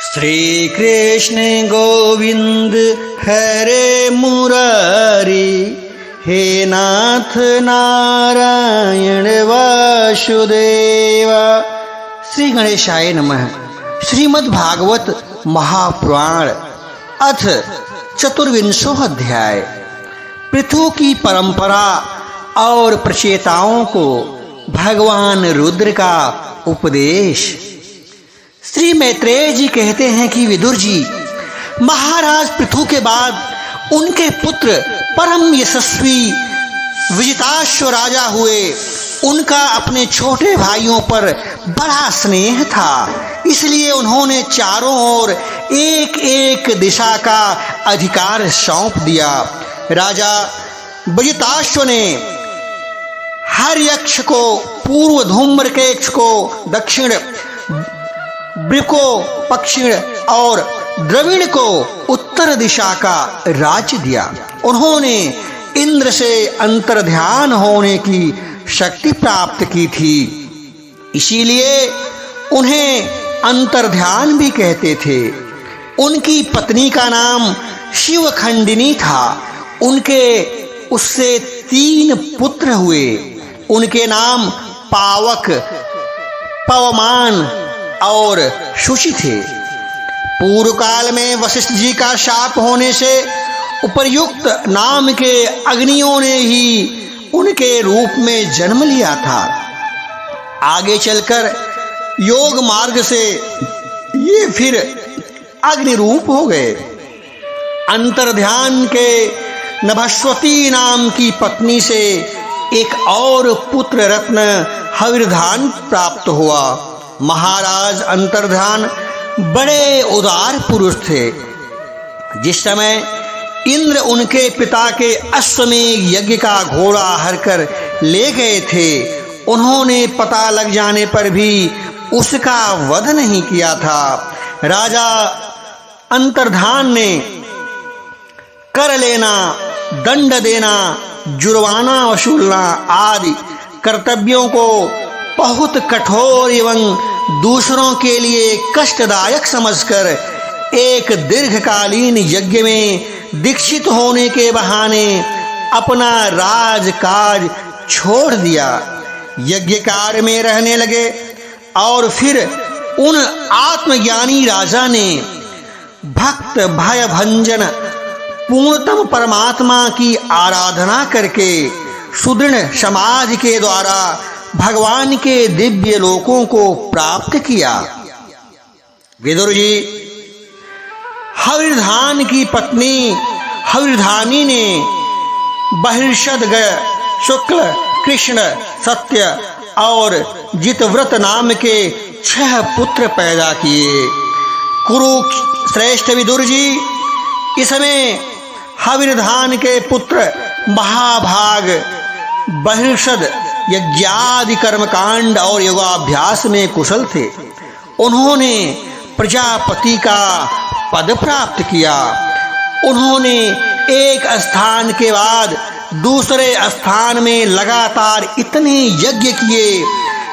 श्री कृष्ण गोविंद हरे मुरारी, हे नाथ नारायण वासुदेवा। श्री गणेशाय नमः। श्रीमद् भागवत महापुराण अथ चतुर्विंशो अध्याय। पृथु की परंपरा और प्रचेताओं को भगवान रुद्र का उपदेश। श्री मैत्रेय जी कहते हैं कि विदुर जी, महाराज पृथु के बाद उनके पुत्र परम यशस्वी विजिताश्व राजा हुए। उनका अपने छोटे भाइयों पर बड़ा स्नेह था, इसलिए उन्होंने चारों ओर एक एक दिशा का अधिकार सौंप दिया। राजा विजिताश्व ने हर्यक्ष को पूर्व, धूम्रकेक्ष को दक्षिण, वृको पश्चिम और द्रविड़ को उत्तर दिशा का राज्य दिया। उन्होंने इंद्र से अंतर्ध्यान होने की शक्ति प्राप्त की थी, इसीलिए उन्हें अंतर्ध्यान भी कहते थे। उनकी पत्नी का नाम शिवखंडिनी था। उससे 3 पुत्र हुए। उनके नाम पावक, पवमान और शुचि थे। पूर्व काल में वशिष्ठ जी का शाप होने से उपर्युक्त नाम के अग्नियों ने ही उनके रूप में जन्म लिया था। आगे चलकर योग मार्ग से ये फिर अग्नि रूप हो गए। अंतर्ध्यान के नभस्वती नाम की पत्नी से एक और पुत्र रत्न हविर्धान प्राप्त हुआ। महाराज अंतर्ध्यान बड़े उदार पुरुष थे। जिस समय इंद्र उनके पिता के अश्वमेध यज्ञ का घोड़ा हरकर ले गए थे, उन्होंने पता लग जाने पर भी उसका वध नहीं किया था। राजा अंतर्ध्यान ने कर लेना, दंड देना, जुर्माना वसूलना आदि कर्तव्यों को बहुत कठोर एवं दूसरों के लिए कष्टदायक समझकर एक दीर्घकालीन यज्ञ में दीक्षित होने के बहाने अपना राजकाज छोड़ दिया। यज्ञ कार्य में रहने लगे और फिर उन आत्मज्ञानी राजा ने भक्त भय भंजन पूर्णतम परमात्मा की आराधना करके सुदृढ़ समाज के द्वारा भगवान के दिव्य लोकों को प्राप्त किया। विदुर जी, हविर्धान की पत्नी हविर्धानी ने बहिर्षद, शुक्ल, कृष्ण, सत्य और जितव्रत नाम के 6 पुत्र पैदा किए। कुरु श्रेष्ठ विदुर जी, इसमें हविर्धान के पुत्र महाभाग बहिर्षद यज्ञादि कर्मकांड और योगाभ्यास में कुशल थे। उन्होंने प्रजापति का पद प्राप्त किया। उन्होंने एक स्थान के बाद दूसरे स्थान में लगातार इतने यज्ञ किए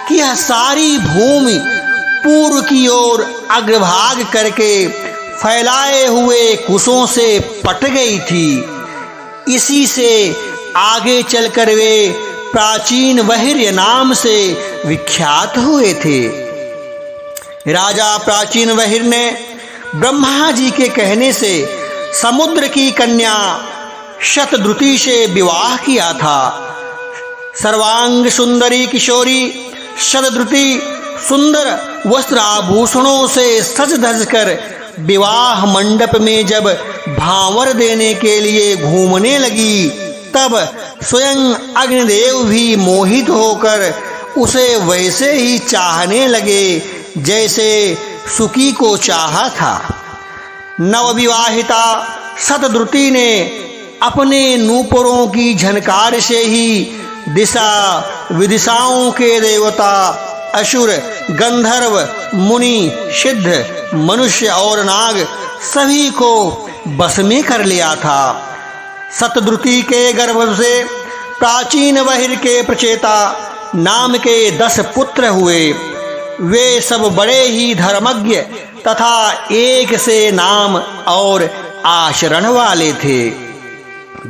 कि यह सारी भूमि पूर्व की ओर अग्रभाग करके फैलाए हुए कुशों से पट गई थी। इसी से आगे चलकर वे प्राचीन वहिर्य नाम से विख्यात हुए थे। राजा प्राचीन वहिर्य ने ब्रह्मा जी के कहने से समुद्र की कन्या शतद्रुति से विवाह किया था। सर्वांग सुंदरी किशोरी शतद्रुति सुंदर वस्त्र आभूषणों से सज धज कर विवाह मंडप में जब भांवर देने के लिए घूमने लगी, तब स्वयं अग्निदेव भी मोहित होकर उसे वैसे ही चाहने लगे जैसे सुकी को चाहा था। नवविवाहिता शतद्रुति ने अपने नूपुरों की झनकार से ही दिशा विदिशाओं के देवता असुर, गंधर्व, मुनि, सिद्ध, मनुष्य और नाग सभी को बस में कर लिया था। शतद्रुति के गर्भ से प्राचीन वहिर्य के प्रचेता नाम के 10 पुत्र हुए। वे सब बड़े ही धर्मज्ञ तथा एक से नाम और आचरण वाले थे।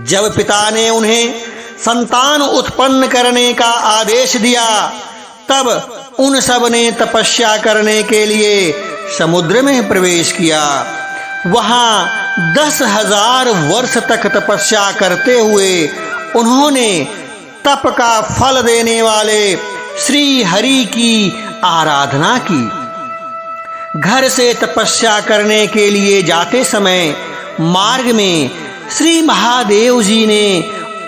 जब पिता ने उन्हें संतान उत्पन्न करने का आदेश दिया, तब उन सब ने तपस्या करने के लिए समुद्र में प्रवेश किया। वहां 10,000 वर्ष तक तपस्या करते हुए उन्होंने तप का फल देने वाले श्री हरि की आराधना की। घर से तपस्या करने के लिए जाते समय मार्ग में श्री महादेव जी ने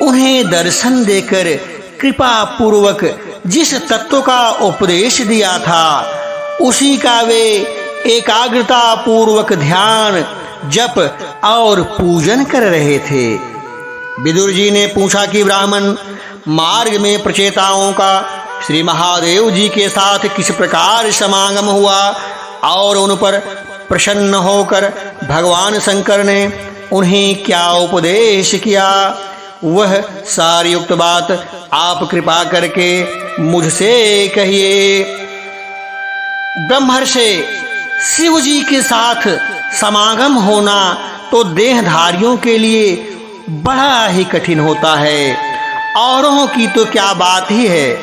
उन्हें दर्शन देकर कृपा पूर्वक जिस तत्व का उपदेश दिया था, उसी का वे एकाग्रता पूर्वक ध्यान, जप और पूजन कर रहे थे। विदुर जी ने पूछा कि ब्राह्मण, मार्ग में प्रचेताओं का श्री महादेव जी के साथ किस प्रकार समागम हुआ और उन पर प्रसन्न होकर भगवान शंकर ने उन्हें क्या उपदेश किया, वह सारी युक्त बात आप कृपा करके मुझसे कहिए। ब्रह्मर्षि शिव जी के साथ समागम होना तो देहधारियों के लिए बड़ा ही कठिन होता है, औरों की तो क्या बात ही है।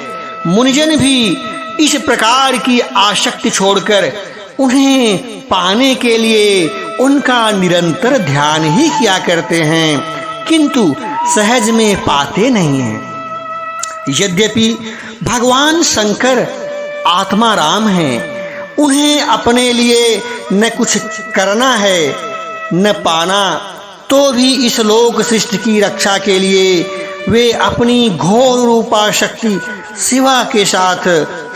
मुनिजन भी इस प्रकार की आसक्ति छोड़कर उन्हें पाने के लिए उनका निरंतर ध्यान ही किया करते हैं, किंतु सहज में पाते नहीं हैं। यद्यपि भगवान शंकर आत्मा राम हैं, उन्हें अपने लिए न कुछ करना है न पाना, तो भी इस लोक सृष्टि की रक्षा के लिए वे अपनी घोर रूपा शक्ति शिवा के साथ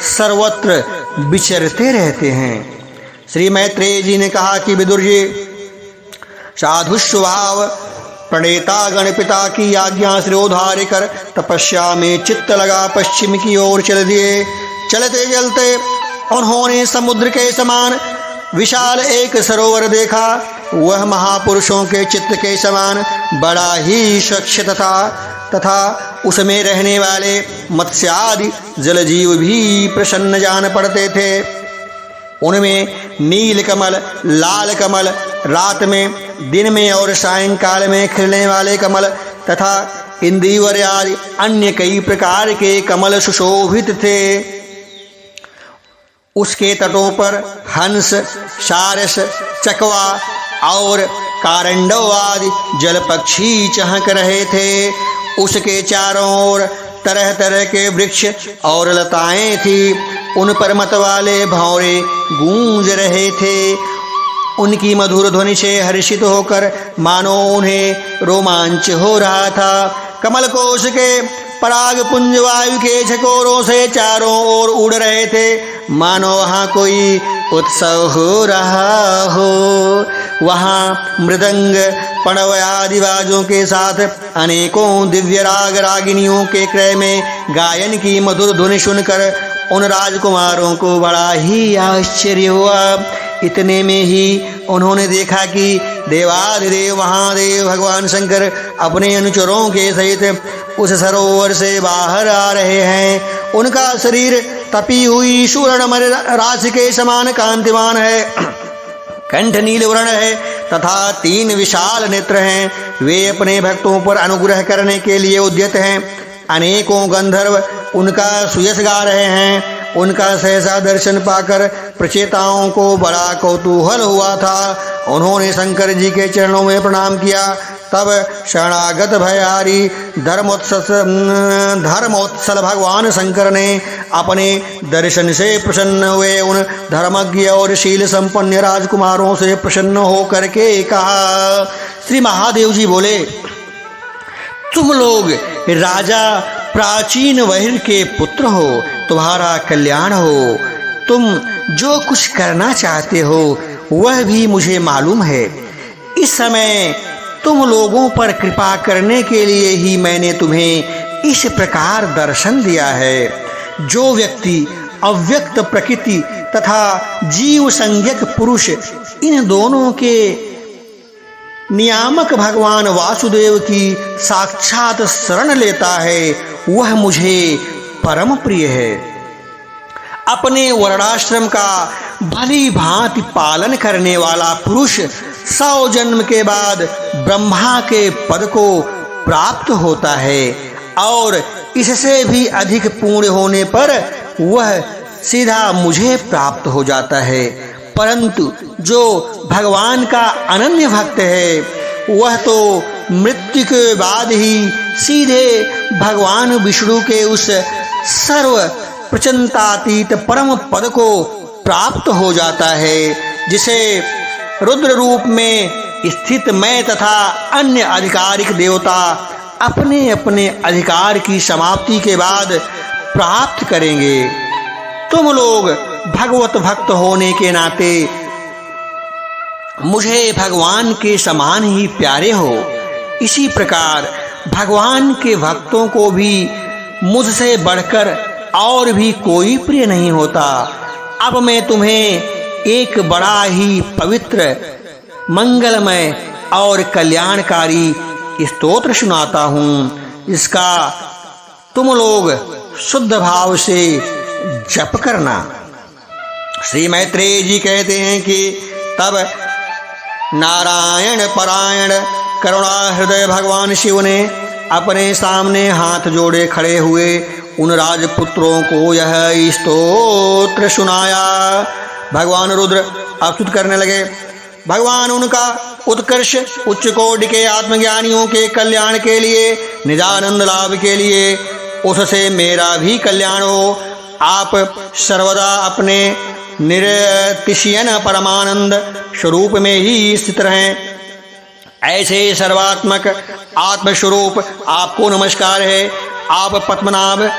सर्वत्र विचरते रहते हैं। श्री मैत्रेय जी ने कहा कि विदुर जी, साधु स्वभाव प्रणेता गणपिता की आज्ञा शिरोधार्य कर तपस्या में चित्त लगा पश्चिम की ओर चल दिए। चलते चलते उन्होंने समुद्र के समान विशाल एक सरोवर देखा। वह महापुरुषों के चित्त के समान बड़ा ही स्वच्छ तथा उसमें रहने वाले मत्स्यादि जलजीव भी प्रसन्न जान पड़ते थे। उनमें नील कमल, लाल कमल, रात में, दिन में और सायंकाल में खिलने वाले कमल तथा इंद्रिवर आदि अन्य कई प्रकार के कमल सुशोभित थे। उसके तटों पर हंस, सारस, चकवा और कारंडव आदि जल पक्षी चहक रहे थे। उसके चारों ओर तरह तरह के वृक्ष और लताएं थी। उन पर मत वाले भौरे गूंज रहे थे। उनकी मधुर ध्वनि से हर्षित होकर मानो उन्हें रोमांच हो रहा था। कमल कोश के पराग पुंज वायु के झकोरों से चारों ओर उड़ रहे थे, मानो वहाँ कोई उत्सव हो रहा हो। वहाँ मृदंग, पणव आदि बाजों के साथ अनेकों दिव्य राग रागिनियों के क्रय में गायन की मधुर ध्वनि सुनकर उन राजकुमारों को बड़ा ही आश्चर्य हुआ। इतने में ही उन्होंने देखा कि देवाधिदेव महादेव भगवान शंकर अपने अनुचरों के सहित उस सरोवर से बाहर आ रहे हैं। उनका शरीर तपी हुई सुवर्णमय राशि के समान कांतिमान है, कंठ नील वर्ण है तथा 3 विशाल नेत्र हैं। वे अपने भक्तों पर अनुग्रह करने के लिए उद्यत हैं। अनेकों गंधर्व उनका सुयश गा रहे हैं। उनका सहसा दर्शन पाकर प्रचेताओं को बड़ा कौतूहल हुआ था। उन्होंने शंकर जी के चरणों में प्रणाम किया। तब शरणागत भयहारी धर्मोत्सल भगवान शंकर ने अपने दर्शन से प्रसन्न हुए उन धर्मज्ञ और शील संपन्न राजकुमारों से प्रसन्न होकर के कहा। श्री महादेव जी बोले, तुम लोग राजा प्राचीन वहिर के पुत्र हो, तुम्हारा कल्याण हो। तुम जो कुछ करना चाहते हो वह भी मुझे मालूम है। इस समय तुम लोगों पर कृपा करने के लिए ही मैंने तुम्हें इस प्रकार दर्शन दिया है। जो व्यक्ति अव्यक्त प्रकृति तथा जीव संज्ञक पुरुष इन दोनों के नियामक भगवान वासुदेव की साक्षात शरण लेता है, वह मुझे परम प्रिय है। अपने वर्णाश्रम का भली भांति पालन करने वाला पुरुष 100 जन्म के बाद ब्रह्मा के पद को प्राप्त होता है और इससे भी अधिक पूर्ण होने पर वह सीधा मुझे प्राप्त हो जाता है। परंतु जो भगवान का अनन्य भक्त है वह तो मृत्यु के बाद ही सीधे भगवान विष्णु के उस सर्व प्रचंडातीत परम पद को प्राप्त हो जाता है, जिसे रुद्र रूप में स्थित मैं तथा अन्य आधिकारिक देवता अपने अपने अधिकार की समाप्ति के बाद प्राप्त करेंगे। तुम लोग भगवत भक्त होने के नाते मुझे भगवान के समान ही प्यारे हो। इसी प्रकार भगवान के भक्तों को भी मुझसे बढ़कर और भी कोई प्रिय नहीं होता। अब मैं तुम्हें एक बड़ा ही पवित्र, मंगलमय और कल्याणकारी स्तोत्र सुनाता हूँ। इसका तुम लोग शुद्ध भाव से जप करना। श्री मैत्रेय जी कहते हैं कि तब नारायण परायण करुणा हृदय भगवान शिव ने अपने सामने हाथ जोड़े खड़े हुए उन राजपुत्रों को यह स्तोत्र सुनाया। भगवान रुद्र अस्तुत करने लगे। भगवान उनका उत्कर्ष उच्च कोटि के आत्मज्ञानियों के कल्याण के लिए, निजानंद लाभ के लिए, उससे मेरा भी कल्याण हो। आप सर्वदा अपने निरतिशयन परमानंद स्वरूप में ही स्थित रहें। ऐसे सर्वात्मक आत्मस्वरूप आपको नमस्कार है। आप पद्मनाभ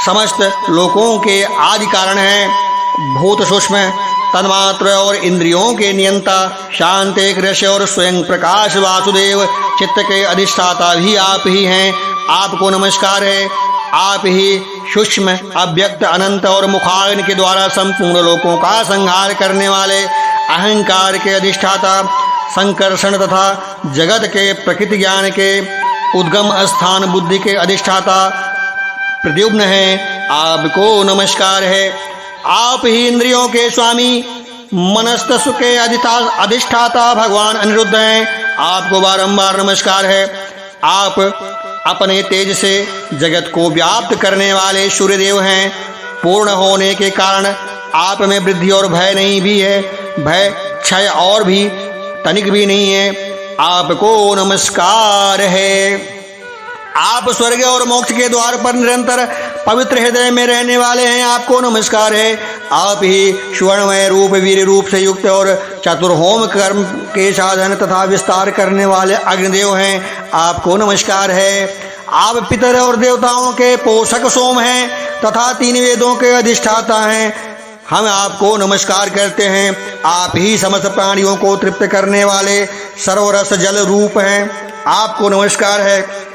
समस्त लोकों के आदि कारण हैं। भूत सूक्ष्म तन्मात्र और इंद्रियों के नियंता, शांत एक रस और स्वयं प्रकाश वासुदेव चित्त के अधिष्ठाता भी आप ही हैं। आपको नमस्कार है। आप ही सूक्ष्म अव्यक्त अनंत और मुखाग्नि के द्वारा संपूर्ण लोकों का संहार करने वाले, अहंकार के अधिष्ठाता, संकर्षण तथा जगत के प्रकृति ज्ञान के उद्गम स्थान बुद्धि के अधिष्ठाता प्रद्युम्न हैं। आपको नमस्कार है। आप ही इंद्रियों के स्वामी, मनस्तसु के अधिष्ठाता भगवान अनिरुद्ध हैं। आपको बारंबार नमस्कार है। आप अपने तेज से जगत को व्याप्त करने वाले सूर्यदेव हैं। पूर्ण होने के कारण आप में वृद्धि और भय नहीं भी है, भय क्षय और भी तनिक भी नहीं है। आपको नमस्कार है। आप स्वर्ग और मोक्ष के द्वार पर निरंतर पवित्र हृदय में रहने वाले हैं। आपको नमस्कार है। आप ही स्वर्णमय रूप, वीर रूप से युक्त और चतुर्होम कर्म के साधन तथा विस्तार करने वाले अग्निदेव हैं। आपको नमस्कार है। आप पितर और देवताओं के पोषक सोम हैं तथा 3 वेदों के अधिष्ठाता हैं। हम आपको नमस्कार करते हैं। आप ही समस्त प्राणियों को तृप्त करने वाले सर्वरस जल रूप हैं। आपको नमस्कार है।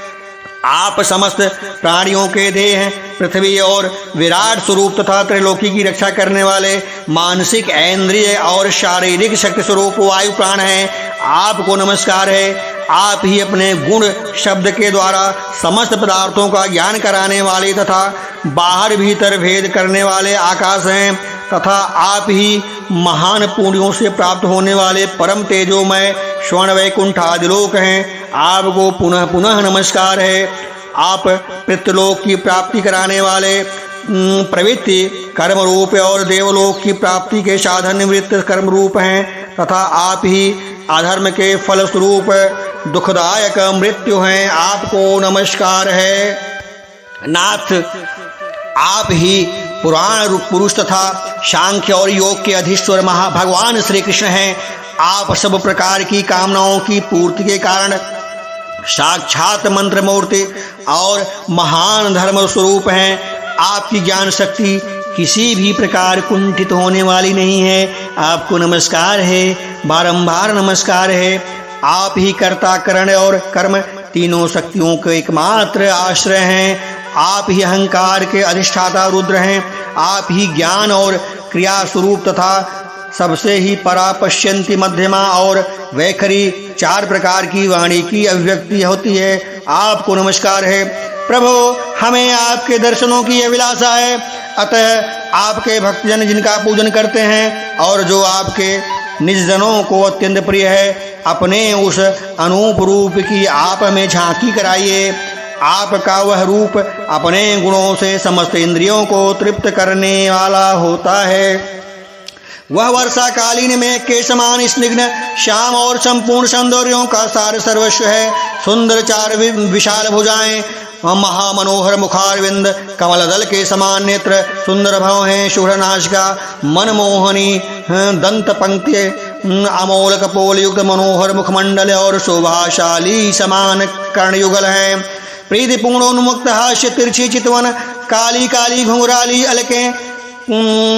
आप समस्त प्राणियों के देह हैं। पृथ्वी और विराट स्वरूप तथा त्रिलोकी की रक्षा करने वाले मानसिक, इंद्रिय और शारीरिक शक्ति स्वरूप वायु प्राण हैं। आपको नमस्कार है। आप ही अपने गुण शब्द के द्वारा समस्त पदार्थों का ज्ञान कराने वाले तथा बाहर भीतर भेद करने वाले आकाश हैं तथा आप ही महान पुण्यों से प्राप्त होने वाले परम तेजोमय स्वर्ण वैकुंठ आदिलोक हैं। आपको पुनः पुनः नमस्कार है। आप पितृलोक की प्राप्ति कराने वाले प्रवृत्ति कर्म रूप और देवलोक की प्राप्ति के साधन निवृत्त कर्म रूप हैं तथा आप ही अधर्म के फल स्वरूप दुखदायक मृत्यु हैं। आपको नमस्कार है। नाथ, आप ही पुराण पुरुष तथा सांख्य और योग के अधीश्वर महाभगवान श्री कृष्ण हैं। आप सब प्रकार की कामनाओं की पूर्ति के कारण साक्षात मंत्र मूर्ति और महान धर्म स्वरूप हैं। आपकी ज्ञान शक्ति किसी भी प्रकार कुंठित होने वाली नहीं है। आपको नमस्कार है। बारंबार नमस्कार है। आप ही कर्ता, करण और कर्म तीनों शक्तियों के एकमात्र आश्रय हैं। आप ही अहंकार के अधिष्ठाता रुद्र हैं। आप ही ज्ञान और क्रिया स्वरूप तथा सबसे ही परा पश्यंती मध्यमा और वैखरी 4 प्रकार की वाणी की अभिव्यक्ति होती है। आपको नमस्कार है। प्रभु, हमें आपके दर्शनों की अभिलाषा है, अतः आपके भक्तजन जिनका पूजन करते हैं और जो आपके निजजनों को अत्यंत प्रिय है, अपने उस अनूप रूप की आप में झांकी कराइए। आपका वह रूप अपने गुणों से समस्त इंद्रियों को तृप्त करने वाला होता है। वह वर्षा कालीन में के समान स्निग्ध श्याम और संपूर्ण सौंदर्यों का सार सर्वस्व है। सुंदर चार विशाल भुजाएं, महामनोहर मुखारविंद, कमल दल के समान नेत्र, सुंदर भव हैं, शुभ्र नासिका, मनमोहनी दंत पंक्ति, अमोल कपोल युक्त मनोहर मुखमंडल और शोभाशाली समान कर्णयुगल है। प्रीतिपूर्ण उन्मुक्त हास्य, तिरछी चितवन, काली काली घुंघराली अलकें,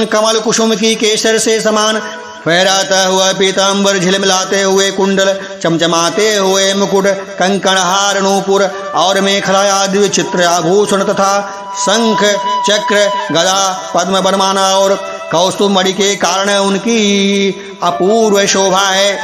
कमल कुसुम की केसर से समान फहराता हुआ पीतांबर, झिलमिलाते हुए कुंडल, चमचमाते हुए मुकुट, कंकण हार, नूपुर और मेखला आदि विचित्र आभूषण तथा शंख चक्र गदा पद्म बरमाना और कौस्तुभ मणि के कारण उनकी अपूर्व शोभा है।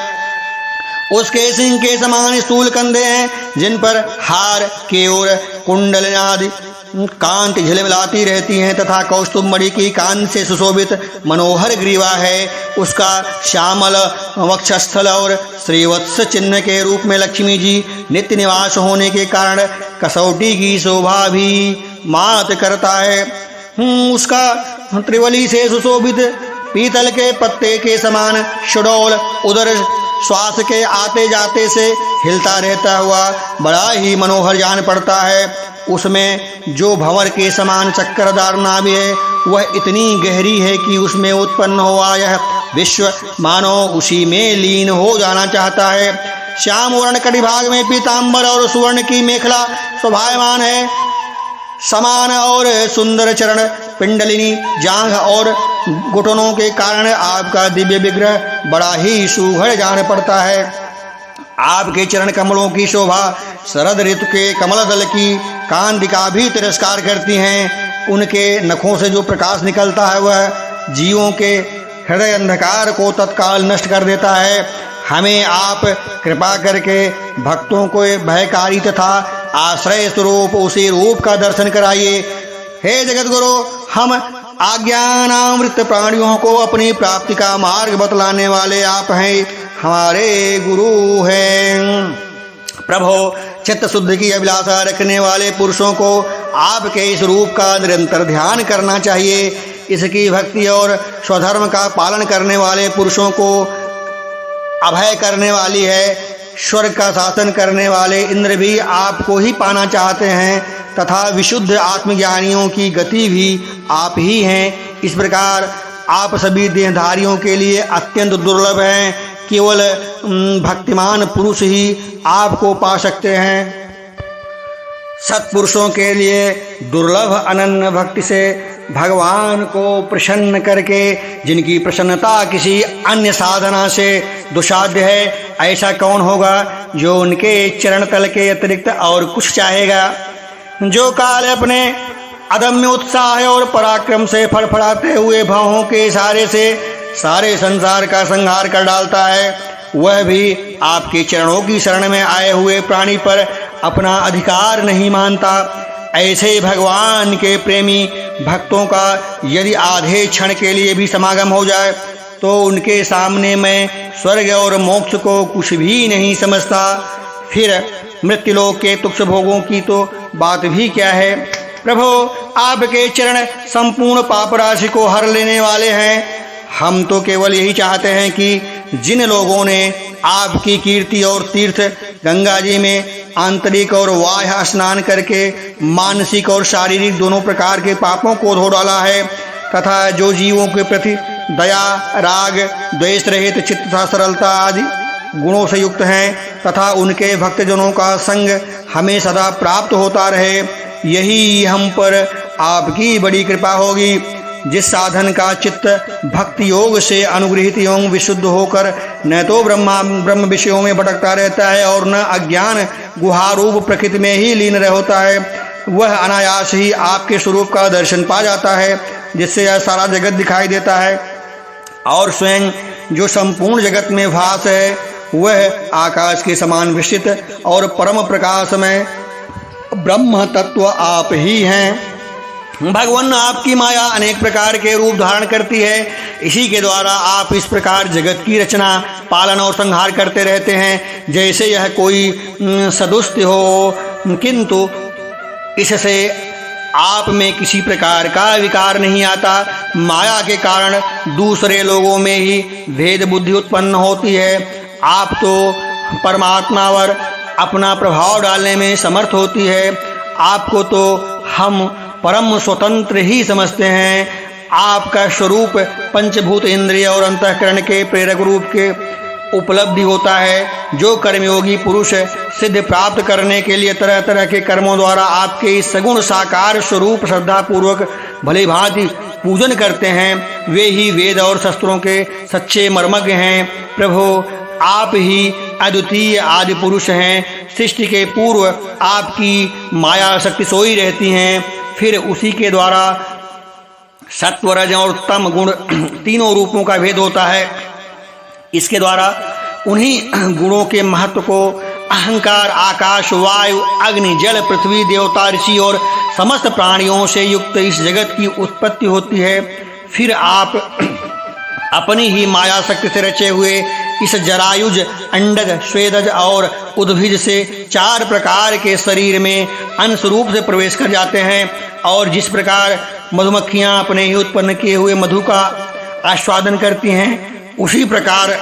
उसके सिंह के समान स्थूल कंधे हैं, जिन पर हार केयूर कुंडल आदि कांति झिलमिलाती रहती हैं तथा कौस्तुभ मणि की कांति से सुशोभित मनोहर ग्रीवा है। उसका श्यामल वक्षस्थल और श्रीवत्स चिन्ह के रूप में लक्ष्मी जी नित्य निवास होने के कारण कसौटी की शोभा भी मात करता है। उसका त्रिवली से सुशोभित पीतल के पत्ते के समान सुडौल उदर श्वास के आते जाते से हिलता रहता हुआ बड़ा ही मनोहर जान पड़ता है। उसमें जो भंवर के समान चक्करदार नाभि है, वह इतनी गहरी है कि उसमें उत्पन्न हुआ यह विश्व मानो उसी में लीन हो जाना चाहता है। श्याम वर्ण कटिभाग में पीतांबर और सुवर्ण की मेखला शोभायमान है। समान और सुंदर चरण, पिंडलिनी जांघ और घुटनों के कारण आपका दिव्य विग्रह बड़ा ही सुघड़ जान पड़ता है। आपके चरण कमलों की शोभा शरद ऋतु के कमल दल की कांति का भी तिरस्कार करती हैं। उनके नखों से जो प्रकाश निकलता है वह जीवों के हृदय अंधकार को तत्काल नष्ट कर देता है। हमें आप कृपा करके भक्तों को भयकारी तथा आश्रय स्वरूप उसी रूप का दर्शन कराइए। हे जगत गुरु, हम आज्ञानामृत प्राणियों को अपनी प्राप्ति का मार्ग बतलाने वाले आप हैं, हमारे गुरु हैं। प्रभो, चित्त शुद्धि की अभिलाषा रखने वाले पुरुषों को आपके इस रूप का निरंतर ध्यान करना चाहिए। इसकी भक्ति और स्वधर्म का पालन करने वाले पुरुषों को अभय करने वाली है। स्वर्ग का शासन करने वाले इंद्र भी आपको ही पाना चाहते हैं तथा विशुद्ध आत्मज्ञानियों की गति भी आप ही हैं। इस प्रकार आप सभी देहधारियों के लिए अत्यंत दुर्लभ हैं। केवल भक्तिमान पुरुष ही आपको पा सकते हैं। सत्पुरुषों के लिए दुर्लभ अनन्य भक्ति से भगवान को प्रसन्न करके, जिनकी प्रसन्नता किसी अन्य साधना से दुसाध्य है, ऐसा कौन होगा जो उनके चरण तल के अतिरिक्त और कुछ चाहेगा। जो काल अपने अदम्य उत्साह और पराक्रम से फड़फड़ाते हुए भावों के इशारे से सारे संसार का संहार कर डालता है, वह भी आपके चरणों की शरण में आए हुए प्राणी पर अपना अधिकार नहीं मानता। ऐसे भगवान के प्रेमी भक्तों का यदि आधे क्षण के लिए भी समागम हो जाए तो उनके सामने मैं स्वर्ग और मोक्ष को कुछ भी नहीं समझता। फिर मृत्युलोक के तुच्छ भोगों की तो बात भी क्या है। प्रभो, आपके चरण संपूर्ण पाप राशि को हर लेने वाले हैं। हम तो केवल यही चाहते हैं कि जिन लोगों ने आपकी कीर्ति और तीर्थ गंगा जी में आंतरिक और बाह्य स्नान करके मानसिक और शारीरिक दोनों प्रकार के पापों को धो डाला है तथा जो जीवों के प्रति दया, राग, द्वेष रहित चित्त तथा सरलता आदि गुणों से युक्त हैं तथा उनके भक्तजनों का संग हमें सदा प्राप्त होता रहे, यही हम पर आपकी बड़ी कृपा होगी। जिस साधन का चित्त भक्ति योग से अनुग्रहित एवं विशुद्ध होकर न तो ब्रह्म विषयों में भटकता रहता है और न अज्ञान गुहारूप प्रकृति में ही लीन रह होता है, वह अनायास ही आपके स्वरूप का दर्शन पा जाता है, जिससे यह सारा जगत दिखाई देता है। और स्वयं जो संपूर्ण जगत में भास है वह आकाश के समान विस्तृत और परम प्रकाश में ब्रह्म तत्व आप ही हैं। भगवान आपकी माया अनेक प्रकार के रूप धारण करती है। इसी के द्वारा आप इस प्रकार जगत की रचना, पालन और संहार करते रहते हैं जैसे यह कोई सदुष्ट हो, किंतु इससे आप में किसी प्रकार का विकार नहीं आता। माया के कारण दूसरे लोगों में ही भेद बुद्धि उत्पन्न होती है। आप तो परमात्मा पर अपना प्रभाव डालने में समर्थ होती है। आपको तो हम परम स्वतंत्र ही समझते हैं। आपका स्वरूप पंचभूत इंद्रिय और अंतःकरण के प्रेरक रूप के उपलब्धि होता है। जो कर्मयोगी पुरुष सिद्ध प्राप्त करने के लिए तरह तरह के कर्मों द्वारा आपके इस सगुण साकार स्वरूप श्रद्धापूर्वक भली भांति पूजन करते हैं, वे ही वेद और शस्त्रों के सच्चे मर्मज्ञ हैं। प्रभु, आप ही अद्वितीय आदि पुरुष हैं। सृष्टि के पूर्व आपकी माया शक्ति सोई रहती हैं, फिर उसी के द्वारा सत्व, रज और तम गुण तीनों रूपों का भेद होता है। इसके द्वारा उन्हीं गुणों के महत्व को अहंकार, आकाश, वायु, अग्नि, जल, पृथ्वी, देवता, ऋषि और समस्त प्राणियों से युक्त इस जगत की उत्पत्ति होती है। फिर आप अपनी ही माया शक्ति से रचे हुए इस जरायुज, अंडज, स्वेदज और उद्भिज से 4 प्रकार के शरीर में अंश रूप से प्रवेश कर जाते हैं। और जिस प्रकार मधुमक्खियां अपने ही उत्पन्न किए हुए मधु का आस्वादन करती हैं, उसी प्रकार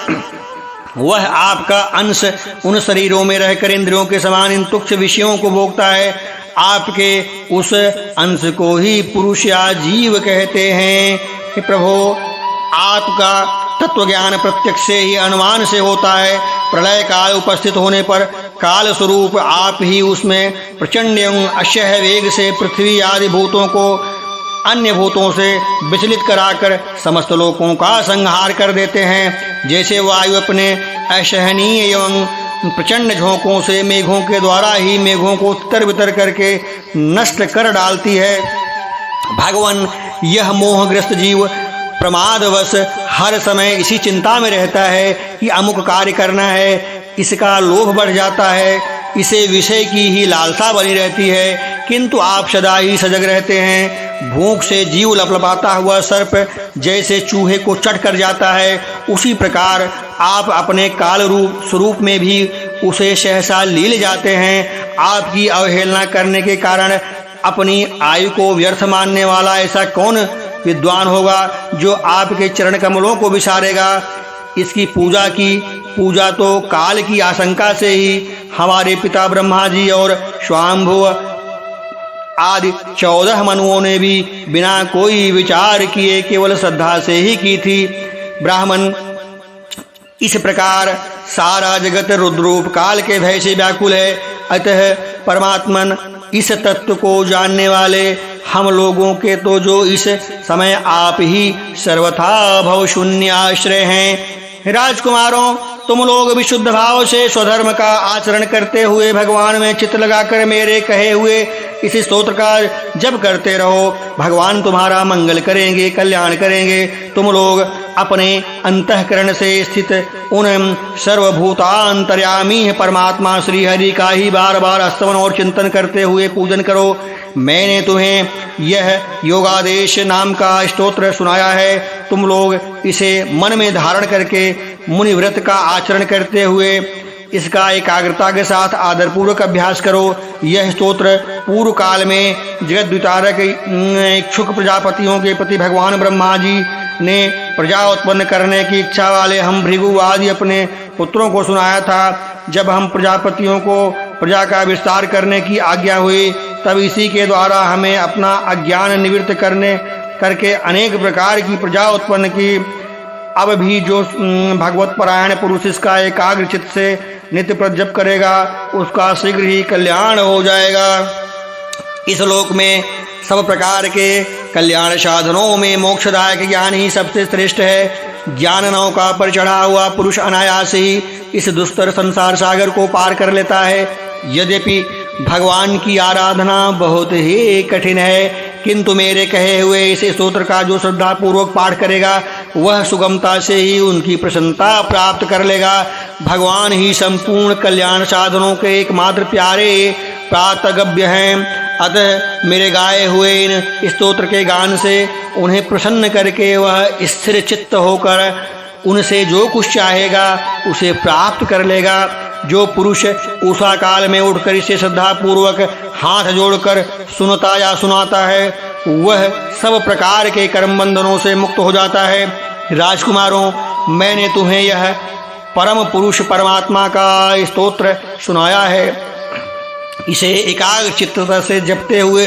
वह आपका अंश उन शरीरों में रहकर इंद्रियों के समान इन तुच्छ विषयों को भोगता है। आपके उस अंश को ही पुरुष या जीव कहते हैं। कि प्रभु, आपका तत्व ज्ञान प्रत्यक्ष से ही अनुमान से होता है। प्रलय काल उपस्थित होने पर काल स्वरूप आप ही उसमें प्रचंड एवं अशह वेग से पृथ्वी आदि भूतों को अन्य भूतों से विचलित कराकर समस्त लोकों का संहार कर देते हैं। जैसे वायु अपने असहनीय एवं प्रचंड झोंकों से मेघों के द्वारा ही मेघों को तितर बितर करके नष्ट कर डालती है। भगवान, यह मोहग्रस्त जीव प्रमादवश हर समय इसी चिंता में रहता है कि अमुक कार्य करना है। इसका लोभ बढ़ जाता है, इसे विषय की ही लालसा बनी रहती है, किंतु आप सदा ही सजग रहते हैं। भूख से जीव लपलपाता हुआ सर्प जैसे चूहे को चट कर जाता है, उसी प्रकार आप अपने काल रूप स्वरूप में भी उसे सहसा लील जाते हैं। आपकी अवहेलना करने के कारण अपनी आयु को व्यर्थ मानने वाला ऐसा कौन विद्वान होगा जो आपके चरण कमलों को विसारेगा। इसकी पूजा तो काल की आशंका से ही हमारे पिता ब्रह्मा जी और स्वाम्भुव आदि 14 मनुओं ने भी बिना कोई विचार किए केवल श्रद्धा से ही की थी। ब्राह्मण, इस प्रकार सारा जगत रुद्रूप काल के भय से व्याकुल है। अतः परमात्मन, इस तत्व को जानने वाले हम लोगों के तो जो इस समय आप ही सर्वथा भवशून्य आश्रय हैं। राजकुमारों, तुम लोग विशुद्ध भाव से स्वधर्म का आचरण करते हुए भगवान में चित्त लगाकर मेरे कहे हुए इस स्तोत्र का जप करते रहो। भगवान तुम्हारा मंगल करेंगे, कल्याण करेंगे। तुम लोग अपने अंतःकरण से स्थित उन सर्वभूतांतर्यामी परमात्मा श्री हरि का ही बार बार स्तवन और चिंतन करते हुए पूजन करो। मैंने तुम्हें यह योगादेश नाम का स्तोत्र सुनाया है। तुम लोग इसे मन में धारण करके मुनि व्रत का आचरण करते हुए इसका एकाग्रता के साथ आदरपूर्वक अभ्यास करो। यह स्तोत्र पूर्व काल में जगत वितारक इच्छुक प्रजापतियों के प्रति भगवान ब्रह्मा जी ने प्रजा उत्पन्न करने की इच्छा वाले हम भृगु आदि अपने पुत्रों को सुनाया था। जब हम प्रजापतियों को प्रजा का विस्तार करने की आज्ञा हुई, तब इसी के द्वारा हमें अपना अज्ञान निवृत्त करके अनेक प्रकार की प्रजा उत्पन्न की। अब भी जो भगवत परायण पुरुष इसका एकाग्र चित्त से नित्य प्रत जप करेगा, उसका शीघ्र ही कल्याण हो जाएगा। इस लोक में सब प्रकार के कल्याण साधनों में मोक्षदायक ज्ञान ही सबसे श्रेष्ठ है। ज्ञान नौका पर चढ़ा हुआ पुरुष अनायास ही इस दुस्तर संसार सागर को पार कर लेता है। यद्यपि भगवान की आराधना बहुत ही कठिन है, किंतु मेरे कहे हुए इस स्तोत्र का जो श्रद्धा पूर्वक पाठ करेगा, वह सुगमता से ही उनकी प्रसन्नता प्राप्त कर लेगा। भगवान ही संपूर्ण कल्याण साधनों के एकमात्र प्यारे प्रातगव्य हैं। अतः मेरे गाए हुए इन स्तोत्र के गान से उन्हें प्रसन्न करके वह स्थिर चित्त होकर उनसे जो कुछ चाहेगा उसे प्राप्त कर लेगा। जो पुरुष उषा काल में उठकर इसे श्रद्धापूर्वक हाथ जोड़कर सुनता या सुनाता है वह सब प्रकार के कर्म बंधनों से मुक्त हो जाता है। राजकुमारों, मैंने तुम्हें यह परम पुरुष परमात्मा का स्तोत्र सुनाया है। इसे एकाग्र चित्तता से जपते हुए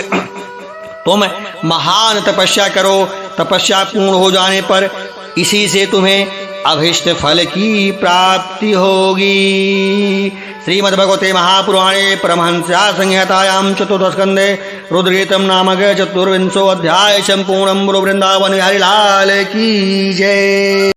तुम महान तपस्या करो। तपस्या पूर्ण हो जाने पर इसी से तुम्हें अभीष्ट फल की प्राप्ति होगी। श्रीमद्भगवते महापुराणे परमहंस्या संहितायां चतुर्थस्कन्धे रुद्रगीतम नामक चतुर्विंशो अध्याय संपूर्णं। वृंदावन बिहारी लाल की जय।